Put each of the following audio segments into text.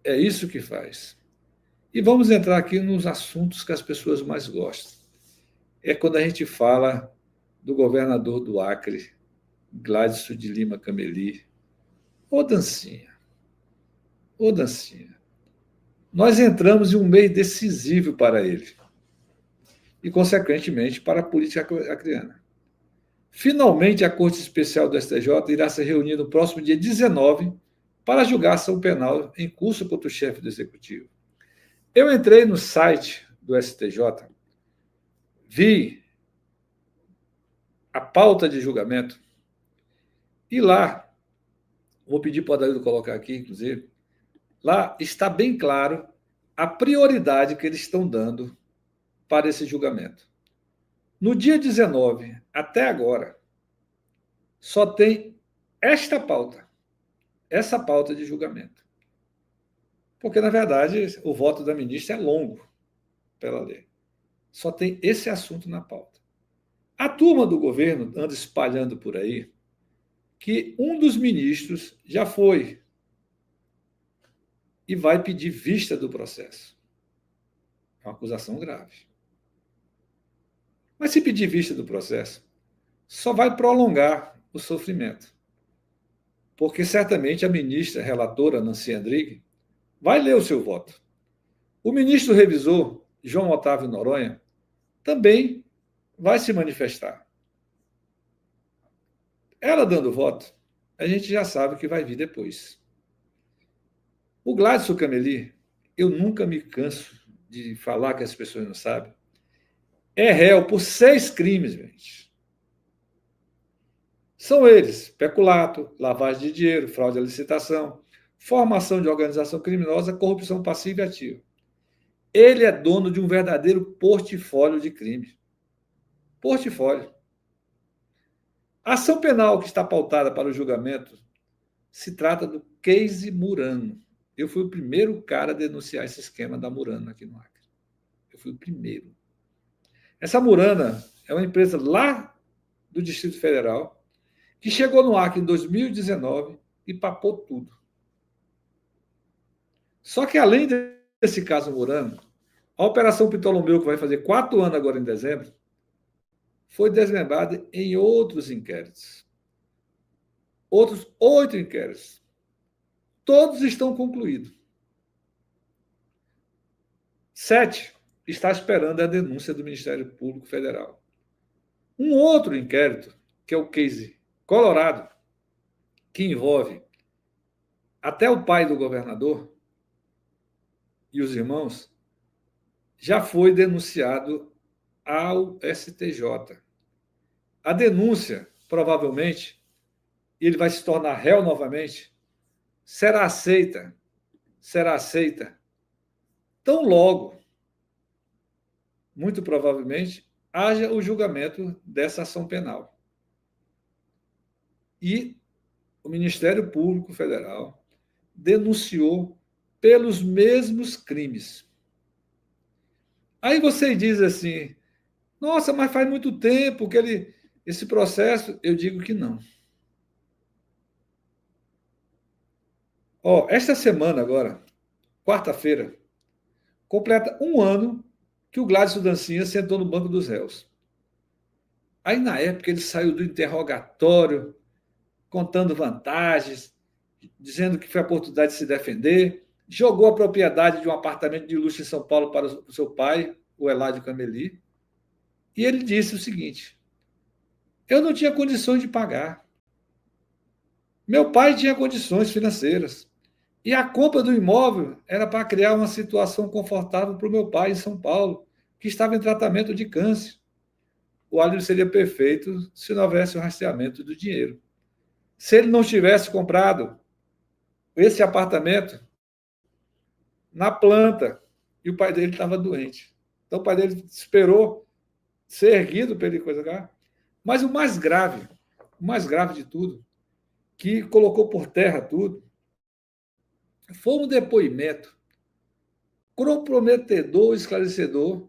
É isso que faz. E vamos entrar aqui nos assuntos que as pessoas mais gostam. É quando a gente fala do governador do Acre, Gladson de Lima Cameli. Ô Dancinha, ô Dancinha, nós entramos em um mês decisivo para ele e, consequentemente, para a política acreana. Finalmente, a Corte Especial do STJ irá se reunir no próximo dia 19 para julgar a ação penal em curso contra o chefe do Executivo. Eu entrei no site do STJ, vi a pauta de julgamento e lá, vou pedir para o Adaildo colocar aqui, inclusive, lá está bem claro a prioridade que eles estão dando para esse julgamento. No dia 19, até agora, só tem essa pauta de julgamento. Porque, na verdade, o voto da ministra é longo pela lei. Só tem esse assunto na pauta. A turma do governo anda espalhando por aí que um dos ministros já foi e vai pedir vista do processo. É uma acusação grave. Mas se pedir vista do processo, só vai prolongar o sofrimento. Porque certamente a ministra relatora, Nancy Andrighi, vai ler o seu voto. O ministro revisor, João Otávio Noronha, também vai se manifestar. Ela dando voto, a gente já sabe o que vai vir depois. O Gladson Cameli, eu nunca me canso de falar que as pessoas não sabem, é réu por 6 crimes, gente. São eles: peculato, lavagem de dinheiro, fraude à licitação, formação de organização criminosa, corrupção passiva e ativa. Ele é dono de um verdadeiro portfólio de crime. Portfólio. A ação penal que está pautada para o julgamento se trata do case Murano. Eu fui o primeiro cara a denunciar esse esquema da Murana aqui no Acre. Eu fui o primeiro. Essa Murana é uma empresa lá do Distrito Federal que chegou no Acre em 2019 e papou tudo. Só que, além desse caso Murano, a Operação Ptolomeu, que vai fazer 4 anos agora em dezembro, foi desmembrada em outros inquéritos. Outros 8 inquéritos. Todos estão concluídos. 7 está esperando a denúncia do Ministério Público Federal. Um outro inquérito, que é o case Colorado, que envolve até o pai do governador e os irmãos, já foi denunciado ao STJ. A denúncia, provavelmente, ele vai se tornar réu novamente, será aceita tão logo, muito provavelmente, haja o julgamento dessa ação penal. E o Ministério Público Federal denunciou pelos mesmos crimes. Aí você diz assim: nossa, mas faz muito tempo que esse processo. Eu digo que não. Esta semana agora, quarta-feira, completa 1 ano que o Gladson Dancinha sentou no banco dos réus. Aí, na época, ele saiu do interrogatório, contando vantagens, dizendo que foi a oportunidade de se defender, jogou a propriedade de um apartamento de luxo em São Paulo para o seu pai, o Eládio Cameli, e ele disse o seguinte: eu não tinha condições de pagar. Meu pai tinha condições financeiras. E a compra do imóvel era para criar uma situação confortável para o meu pai em São Paulo, que estava em tratamento de câncer. O álibi seria perfeito se não houvesse o rastreamento do dinheiro. Se ele não tivesse comprado esse apartamento na planta, e o pai dele estava doente. Então o pai dele esperou ser erguido para ele coisa cá. Mas o mais grave de tudo, que colocou por terra tudo, foi um depoimento comprometedor, esclarecedor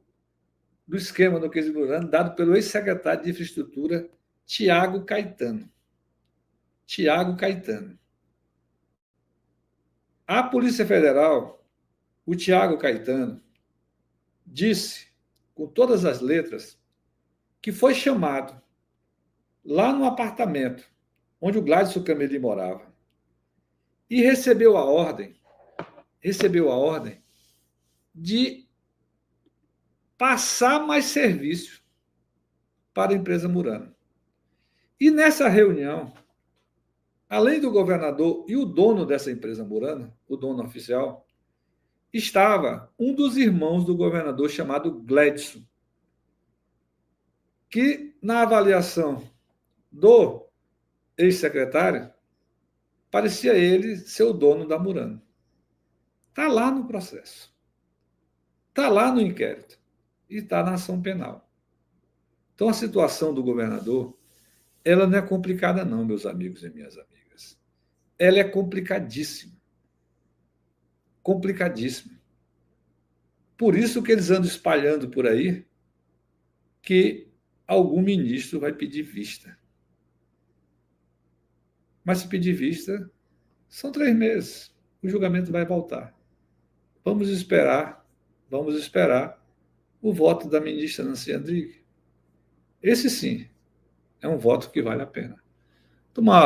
do esquema do case Murano, dado pelo ex-secretário de Infraestrutura, Tiago Caetano. A Polícia Federal, o Tiago Caetano, disse, com todas as letras, que foi chamado lá no apartamento onde o Gladson Cameli morava e recebeu a ordem de passar mais serviço para a empresa Murano. E nessa reunião, além do governador e o dono dessa empresa Murano, o dono oficial, estava um dos irmãos do governador chamado Gladson, que na avaliação do ex-secretário, parecia ele ser o dono da Murano. Está lá no processo. Está lá no inquérito. E está na ação penal. Então, a situação do governador, ela não é complicada não, meus amigos e minhas amigas. Ela é complicadíssima. Complicadíssima. Por isso que eles andam espalhando por aí que algum ministro vai pedir vista. Mas se pedir vista, são 3 meses. O julgamento vai voltar. Vamos esperar o voto da ministra Nancy Andrighi. Esse sim é um voto que vale a pena. Tomar